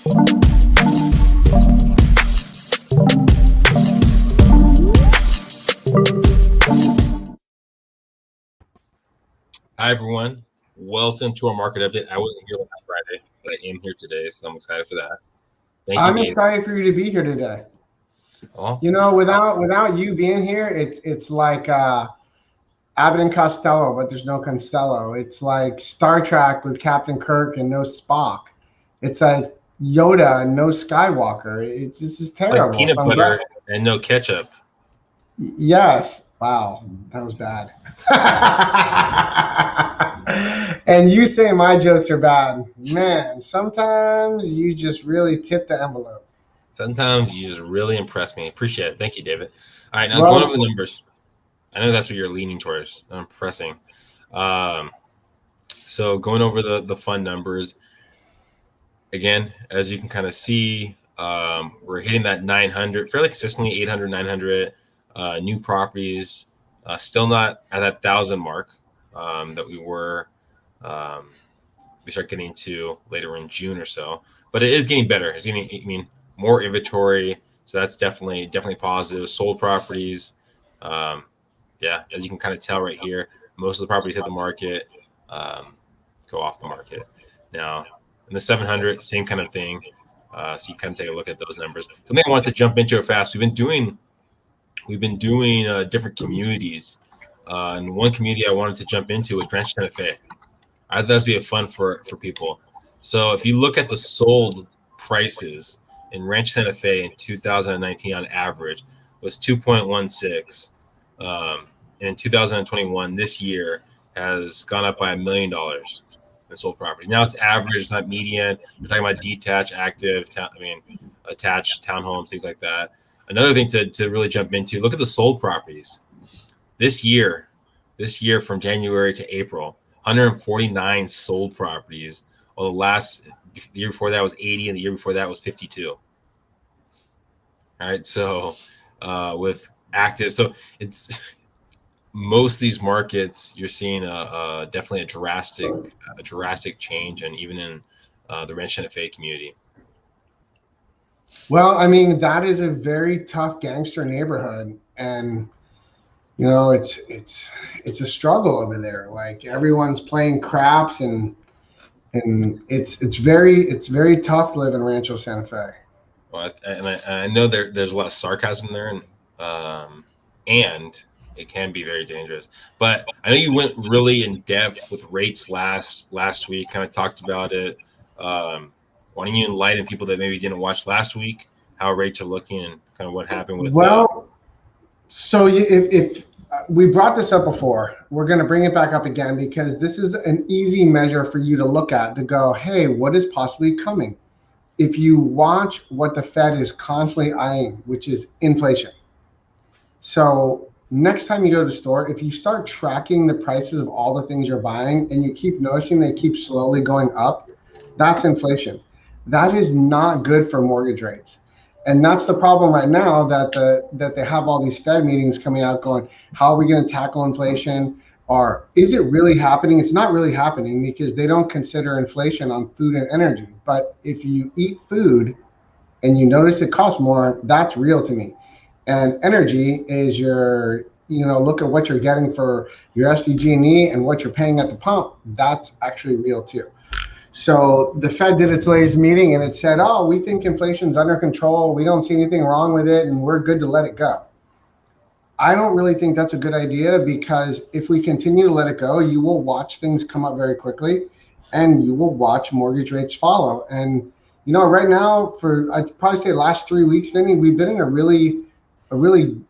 Hi, everyone. Welcome to our market update. I wasn't here last Friday, but I am here today, so I'm excited for that. Thank you, I'm Gabe. excited for you to be here today. Oh, You know, without you being here, it's like Abbott and Costello, but there's no Costello. It's like Star Trek with Captain Kirk and no Spock. It's like Yoda and no Skywalker. This is it's like terrible. peanut So I'm butter glad. and no ketchup. Yes. Wow, that was bad. And you say my jokes are bad. Man, sometimes you just really tip the envelope. Sometimes you just really impress me. Appreciate it. Thank you, David. All right, now going over the numbers. I know that's what you're leaning towards. I'm pressing. So going over the fund numbers. Again, as you can kind of see, we're hitting that 900 fairly consistently, 800, 900 new properties. Still not at that 1,000 mark that we were. We start getting to later in June or so, but it is getting better. It's getting, I mean, more inventory, so that's definitely positive. Sold properties, yeah, as you can kind of tell right here, most of the properties hit the market, go off the market. Now, in the 700, same kind of thing. So you kind of take a look at those numbers. Something I wanted to jump into it fast. We've been doing different communities, and one community I wanted to jump into was Rancho Santa Fe. I thought this would be fun for people. So if you look at the sold prices in Rancho Santa Fe in 2019 on average was 2.16. And in 2021, this year has gone up by $1 million in sold properties. Now it's average, it's not median. You're talking about detached, active, attached townhomes, things like that. Another thing to really jump into, look at the sold properties. This year from January to April, 149 sold properties. Well, the year before that was 80, and the year before that was 52. All right, so with active, so it's most of these markets you're seeing definitely a drastic change, and even in the Rancho Santa Fe community. Well, I mean, that is a very tough gangster neighborhood, and you know, it's a struggle over there. Like everyone's playing craps, and it's very tough to live in Rancho Santa Fe. Well, I know there's a lot of sarcasm there, and it can be very dangerous. But I know you went really in depth with rates last week, kind of talked about it. Why don't you enlighten people that maybe didn't watch last week how rates are looking and kind of what happened with? Well, so if we brought this up before, we're going to bring it back up again because this is an easy measure for you to look at to go, hey, what is possibly coming? If you watch what the Fed is constantly eyeing, which is inflation. So next time you go to the store, if you start tracking the prices of all the things you're buying and you keep noticing they keep slowly going up, that's inflation. That is not good for mortgage rates. And that's the problem right now, that they have all these Fed meetings coming out going, how are we going to tackle inflation? Or is it really happening? It's not really happening because they don't consider inflation on food and energy. But if you eat food and you notice it costs more, that's real to me. And energy is look at what you're getting for your SDG&E and what you're paying at the pump. That's actually real too. So the Fed did its latest meeting and it said, oh, we think inflation's under control. We don't see anything wrong with it and we're good to let it go. I don't really think that's a good idea, because if we continue to let it go, you will watch things come up very quickly and you will watch mortgage rates follow. And, right now, I'd probably say last 3 weeks, Vinnie, we've been in a really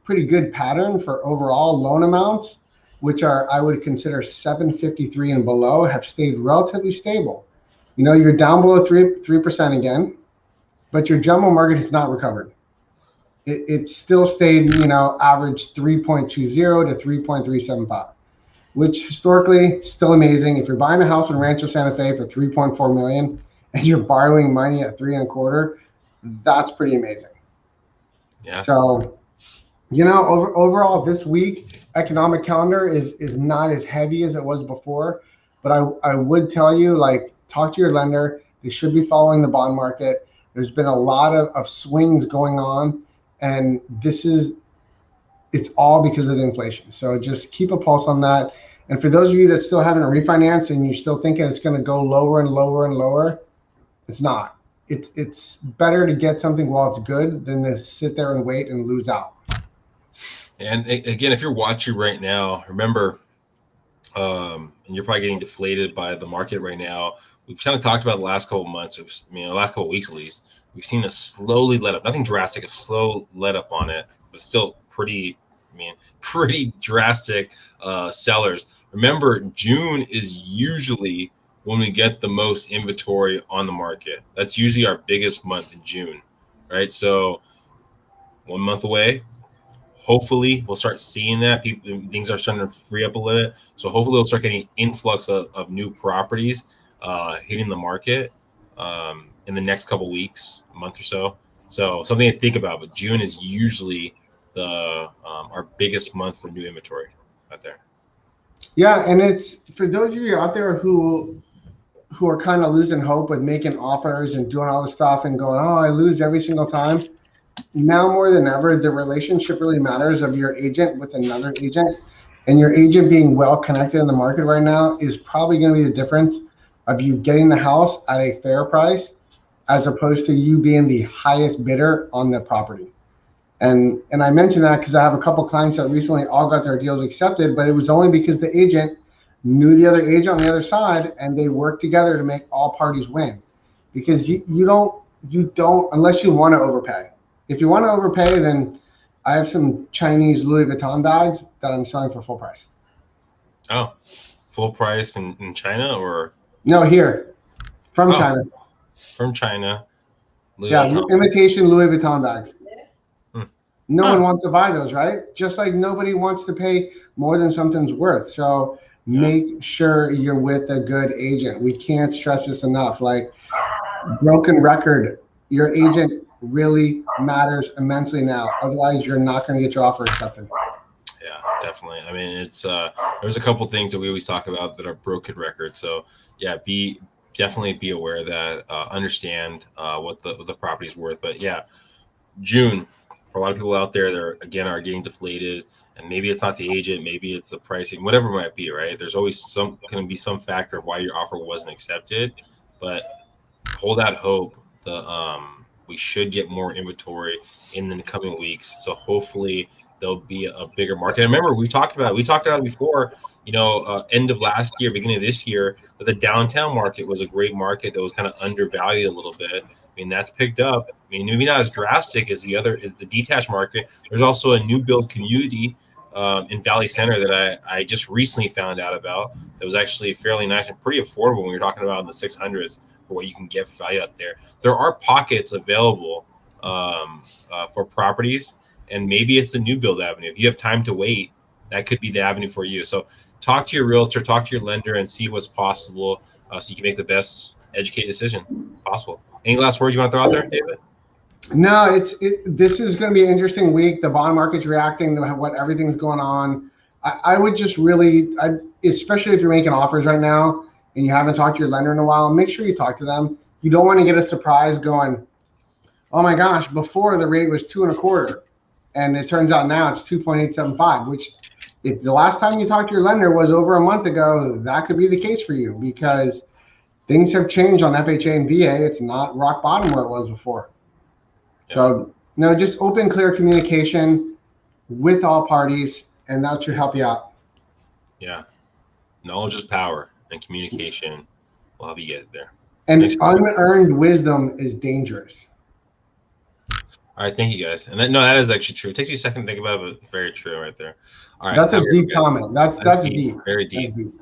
pretty good pattern for overall loan amounts, which are, I would consider 753 and below, have stayed relatively stable. You're down below 3% again, but your jumbo market has not recovered. It still stayed, average 3.20 to 3.375, which historically still amazing. If you're buying a house in Rancho Santa Fe for 3.4 million and you're borrowing money at 3.25, that's pretty amazing. Yeah. So, overall this week, economic calendar is not as heavy as it was before, but I would tell you, talk to your lender. They should be following the bond market. There's been a lot of swings going on, and it's all because of the inflation. So just keep a pulse on that. And for those of you that still haven't refinanced and you're still thinking it's going to go lower and lower and lower, it's not. It's better to get something while it's good than to sit there and wait and lose out. And again, if you're watching right now, remember, and you're probably getting deflated by the market right now. We've kind of talked about the last couple of months, the last couple of weeks at least. We've seen a slowly let up, nothing drastic, a slow let up on it, but still pretty drastic sellers. Remember, June is usually when we get the most inventory on the market. That's usually our biggest month in June, right? So 1 month away. Hopefully, we'll start seeing that. Things are starting to free up a little bit. So hopefully, we'll start getting influx of new properties hitting the market in the next couple weeks, a month or so. So something to think about. But June is usually our biggest month for new inventory out there. Yeah, and it's for those of you out there who are kind of losing hope with making offers and doing all this stuff and going, oh, I lose every single time. Now more than ever, the relationship really matters of your agent with another agent, and your agent being well connected in the market right now is probably going to be the difference of you getting the house at a fair price as opposed to you being the highest bidder on the property. And I mentioned that because I have a couple clients that recently all got their deals accepted, but it was only because the agent knew the other agent on the other side and they worked together to make all parties win. Because you don't unless you want to overpay. If you want to overpay, then I have some Chinese Louis Vuitton bags that I'm selling for full price. Oh, full price in China or? No, here. From China. From China. Louis Vuitton. Imitation Louis Vuitton bags. No one wants to buy those, right? Just like nobody wants to pay more than something's worth. So make sure you're with a good agent. We can't stress this enough. Like broken record, your agent really matters immensely now. Otherwise, you're not going to get your offer accepted. Yeah, definitely. I mean, it's there's a couple things that we always talk about that are broken records. So yeah, definitely be aware of that. Understand what the property's worth. But yeah, June. For a lot of people out there, are getting deflated, and maybe it's not the agent, maybe it's the pricing, whatever it might be, right? There's always going to be some factor of why your offer wasn't accepted, but hold out hope. We should get more inventory in the coming weeks, so hopefully there'll be a bigger market. And remember, we talked about it before. End of last year, beginning of this year, that the downtown market was a great market that was kind of undervalued a little bit. I mean, that's picked up. I mean, maybe not as drastic as the detached market. There's also a new build community in Valley Center that I just recently found out about that was actually fairly nice and pretty affordable when you're talking about in the 600s for what you can get for value out there. There are pockets available for properties, and maybe it's the new build avenue. If you have time to wait, that could be the avenue for you. So talk to your realtor, talk to your lender, and see what's possible so you can make the best educated decision possible. Any last words you want to throw out there, David? No, this is going to be an interesting week. The bond market's reacting to what everything's going on. I would just really, especially if you're making offers right now and you haven't talked to your lender in a while, make sure you talk to them. You don't want to get a surprise going, oh my gosh, before the rate was 2.25%, and it turns out now it's 2.875, which if the last time you talked to your lender was over a month ago, that could be the case for you because things have changed on FHA and VA. It's not rock bottom where it was before. Yeah. So, just open, clear communication with all parties, and that should help you out. Yeah. Knowledge is power, and communication will help you get there. And unearned wisdom is dangerous. All right, thank you guys. And that is actually true. It takes you a second to think about it, but very true right there. All right. That's a deep comment. That's deep. Very deep. That's deep.